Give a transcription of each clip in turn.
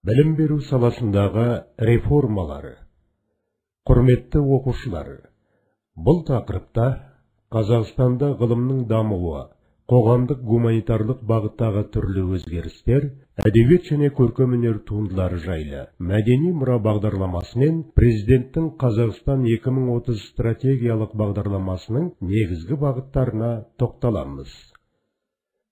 Білім беру саласындағы реформалар. Құрметті оқушылар, бұл тақырыпта Қазақстанда ғылымның дамуы, қоғамдық гуманитарлық бағыттағы түрлі өзгерістер, әдебиет және көркемөнер туындылары жайлы мәдени мұра бағдарламасы мен президенттің Қазақстан 2030 стратегиялық бағдарламасының негізгі бағыттарына тоқталамыз.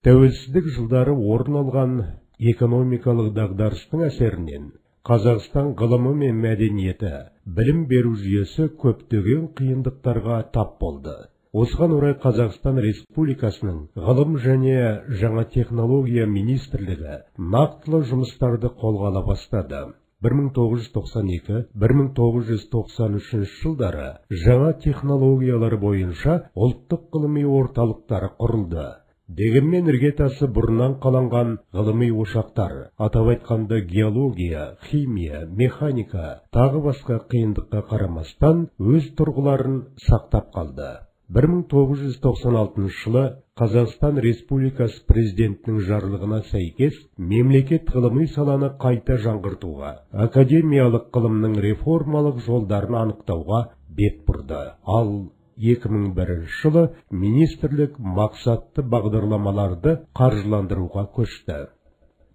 Тәуелсіздік жылдары орын алған экономикалық дағдарыстың әсерінен Қазақстан ғылымы мен мәдениеті, білім беру жүйесі көптеген қиындықтарға тап болды. Осыған орай Қазақстан Республикасының ғылым және жаңа технология министрлігі нақтылы жұмыстарды қолға ала бастады. 1992-1993 жылдары жаңа технологиялар бойынша ұлттық ғылыми орталықтары құрылды. Дегенмен іргетасы бұрыннан қаланған ғылыми ошақтар, атап айтқанда геология, химия, механика, тағы басқа қиындыққа қарамастан өз тұрғыларын сақтап қалды. 1996 жылы Қазақстан Республикасы президентінің жарлығына сәйкес мемлекет ғылыми саланы қайта жаңғыртуға, академиялық ғылымның реформалық жолдарын анықтауға бет бұрды. Ал 2001 жылы министрлік мақсатты бағдарламаларды қаржыландыруға көшті.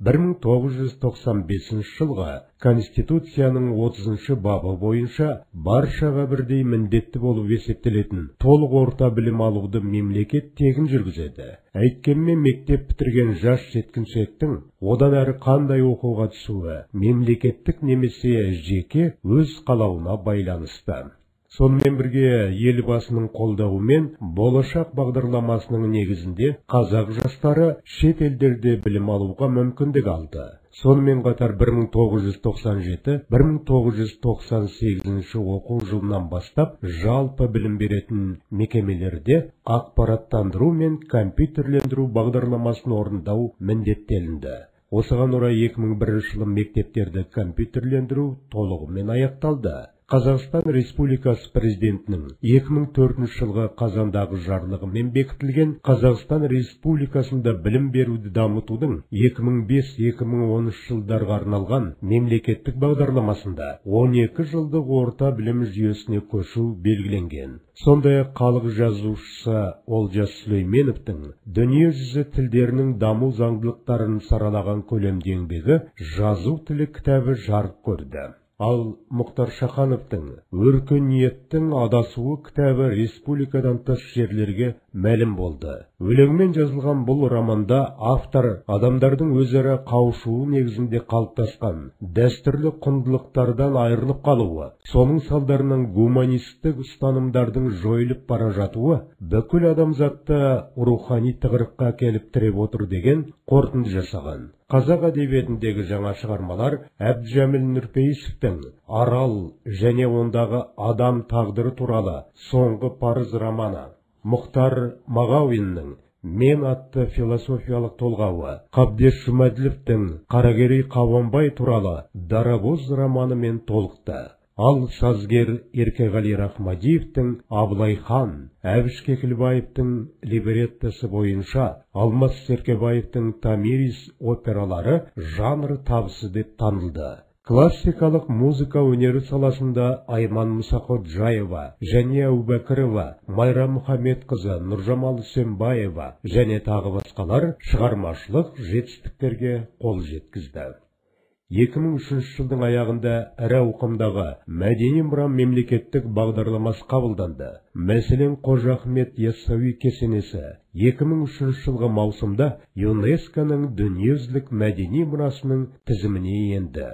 1995 жылға Конституцияның 30 бабы бойынша баршаға бірдей міндетті болып есептелетін толық орта білім алуды мемлекет тегін жүргізеді. Әйткенмен мектеп бітірген жас жеткіншектің одан әрі қандай оқуға түсуі мемлекеттік немесе жеке өз қалауына байланысты. Сонымен бірге елбасының қолдауымен болашақ бағдарламасының негізінде қазақ жастары шет елдерде білім алуға мүмкіндік алды. Сонымен қатар 1997-1998 оқу жылынан бастап жалпы білім беретін мекемелерде ақпараттандыру мен компьютерлендіру бағдарламасын орындау міндеттелінді. Осыған орай 2001 жылы мектептерді компьютерлендіру толығымен аяқталды. Қазақстан Республикасы президентінің 2004 жылғы қазандағы жарлығымен бекітілген Қазақстан Республикасында білім беруді дамытудың 2005-2013 жылдарға арналған мемлекеттік бағдарламасында 12 жылдық орта білім жүйесіне көшу белгіленген. Сондай-ақ халық жазушысы Олжас Сүлейменовтің дүниежүзі тілдерінің даму заңдылықтарын саралаған көлемді еңбегі жазу тілі кітабы жарық көрді. Ал Мұхтар Шахановтың «Өркениеттің адасуы» кітабы республикадан тыс жерлерге мәлім болды. Өлеңмен жазылған бұл романда автор адамдардың өзара қауышуы негізінде қалыптасқан дәстүрлі құндылықтардан айырылып қалуы, соның салдарынан гуманистік ұстанымдардың жойылып бара жатуы бүкіл адамзатты рухани тығырыққа әкеліп тіреп отыр деген қорытынды жасаған. Қазақ әдебиетіндегі жаңа шығармалар Әбдіжәміл Нұрпейісовтің «Арал» және ондағы адам тағдыры туралы соңғы парыз романы, Мұхтар Мағауиннің «Мен» атты философиялық толғауы, Қабдеш Жұмаділовтің «Қаракерей Қабанбай» туралы «Дарабоз» романымен толықты. Ал сазгер Еркеғали Рахмадиевтің «Абылай хан», Әбіш Кекілбаевтың либреттосы бойынша Алмас Серкебаевтың «Томирис» опералары жанры табысы деп танылды. Классикалық музыка өнері саласында Айман Мұсақожаева, Жәния Әубәкірова, Майра Мұхамедқызы, Нұржамал Үсенбаева және тағы басқалар шығармашылық жетістіктерге қол жеткізді. 2003 жылдың аяғында ірі ауқымдағы мәдени мұра мемлекеттік бағдарламасы қабылданды. Мәселен, Қожа Ахмет Яссауи кесенесі 2003 жылғы маусымда ЮНЕСКО-ның дүниежүзілік мәдени мұрасының тізіміне енді.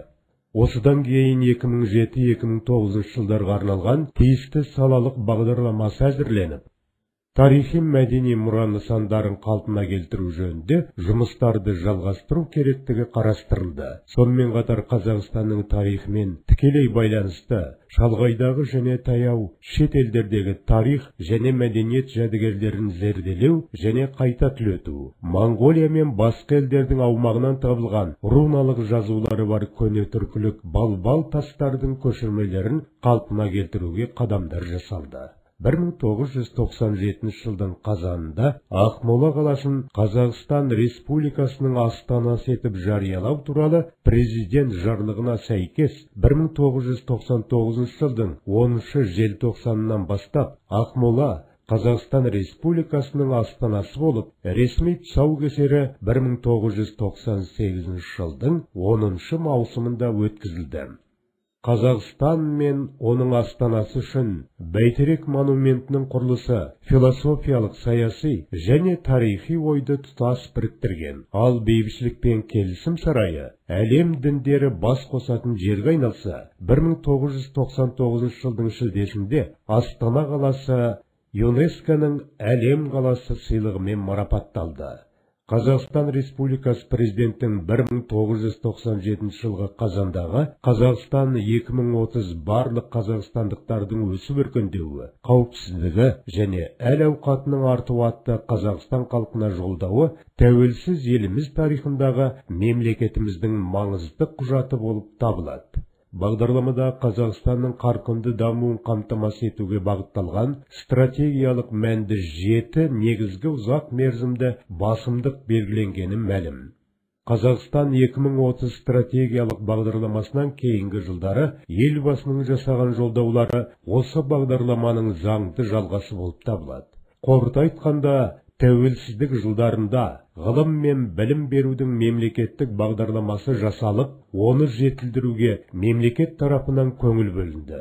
Осыдан кейін 2007-2009 жылдарға арналған тиісті салалық бағдарламасы әзірленіп, тарихи мәдени мұра нысандарын қалпына келтіру жөнінде жұмыстарды жалғастыру керектігі қарастырылды. Сонымен қатар Қазақстанның тарихымен тікелей байланысты шалғайдағы және таяу шет елдердегі тарих және мәдениет жәдігерлерін зерделеу және қайта түлету, Моңғолия мен басқа елдердің аумағынан табылған руналық жазулары бар көне түркілік балбал тастардың көшірмелерін қалпына келтіруге қадамдар жасалды. 1997 жылдың қазанында Ақмола қаласын Қазақстан Республикасының астанасы етіп жариялау туралы президент жарлығына сәйкес 1999 жылдың 10 желтоқсанынан бастап Ақмола Қазақстан Республикасының астанасы болып, ресми тұсаукесері 1998 жылдың 10 маусымында өткізілді. Қазақстан мен оның астанасы үшін Бәйтерек монументінің құрылысы философиялық, саяси және тарихи ойды тұтас біріктірген. Ал бейбітшілік пен келісім сарайы әлем діндері бас қосатын жерге айналса, 1999 жылдың шілдесінде Астана қаласы ЮНЕСКО-ның әлем қаласы сыйлығымен марапатталды. Қазақстан Республикасы президентінің 1997 жылғы қазандағы Қазақстан 2030 барлық қазақстандықтардың өсіп өркендеуі, қауіпсіздігі және әл-ауқатының артуы атты Қазақстан халқына жолдауы тәуелсіз еліміз тарихындағы мемлекетіміздің маңызды құжаты болып табылады. Бағдарламада Қазақстанның қарқынды дамуын қамтамасыз етуге бағытталған стратегиялық мәнді 7 негізгі ұзақ мерзімді басымдық белгіленгені мәлім. Қазақстан 2030 стратегиялық бағдарламасынан кейінгі жылдары елбасының жасаған жолдаулары осы бағдарламаның заңды жалғасы болып табылады. Қорыта айтқанда, тәуелсіздік жылдарында ғылым мен білім берудің мемлекеттік бағдарламасы жасалып, оны жетілдіруге мемлекет тарапынан көңіл бөлінді.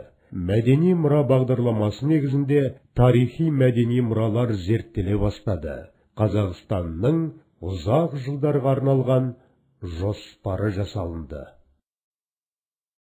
Мәдени мұра бағдарламасы негізінде тарихи мәдени мұралар зерттеле бастады. Қазақстанның ұзақ жылдарға арналған жоспары жасалынды.